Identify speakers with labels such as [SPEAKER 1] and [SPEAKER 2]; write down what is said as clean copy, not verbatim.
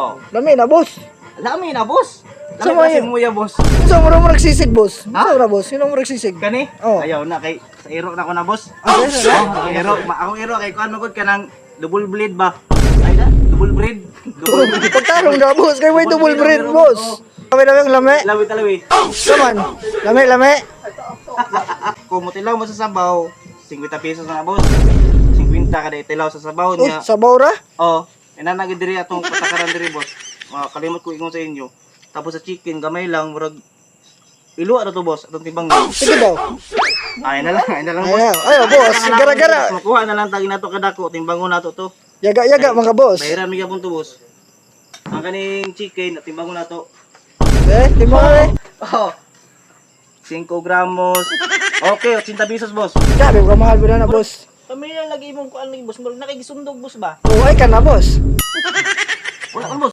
[SPEAKER 1] Oh.
[SPEAKER 2] Lami na, boss.
[SPEAKER 1] Lami na, boss.
[SPEAKER 2] Sa
[SPEAKER 1] Lami
[SPEAKER 2] mga-
[SPEAKER 1] kasi muya, boss.
[SPEAKER 2] Saan mo nagsisig, boss?
[SPEAKER 1] Ha?
[SPEAKER 2] Saan mo boss? Sino mo nagsisig?
[SPEAKER 1] Kani?
[SPEAKER 2] Oh.
[SPEAKER 1] Ayaw na kay sa iro na ko na, boss.
[SPEAKER 2] Ah, sir,
[SPEAKER 1] Akong iro, akong iro kay kuan magud kanang double blade ba? Ay na, double blade. Double blade.
[SPEAKER 2] Pagtarong na, boss. Kaya may double bread, boss. Lami na yung lami.
[SPEAKER 1] Lawi talawi.
[SPEAKER 2] Saman. Lami, lami.
[SPEAKER 1] Kung mutilaw mo sa sabaw, 50 pesos na, boss. 50 kada itilaw sa sabaw
[SPEAKER 2] Uy,
[SPEAKER 1] niya.
[SPEAKER 2] sabaw ra.
[SPEAKER 1] Oh, inanagid diri atong patakaran diri, boss. Kalimot ko ingon sa inyo. Tapos sa chicken gamay lang murag ilo na to, boss. Atong timbang niya.
[SPEAKER 2] Sige daw.
[SPEAKER 1] Ay na lang, boss.
[SPEAKER 2] Ayaw, boss. Gara-gara.
[SPEAKER 1] Makuha na lang tagi nato kadako, timbangon nato to.
[SPEAKER 2] Yaga-yaga, mga boss.
[SPEAKER 1] Bayaran mi gyapon to, boss. Ang kaning chicken, timbangon nato.
[SPEAKER 2] Di mo eh.
[SPEAKER 1] Oh. 5 gramos. Okay, 80 pesos, boss.
[SPEAKER 2] Grabe, kamahal mo na, boss.
[SPEAKER 1] Kami lang lagi imong kuan ni boss, murag nakigisundog, boss ba?
[SPEAKER 2] Oo, ay ka na, boss.
[SPEAKER 1] Wala man, boss.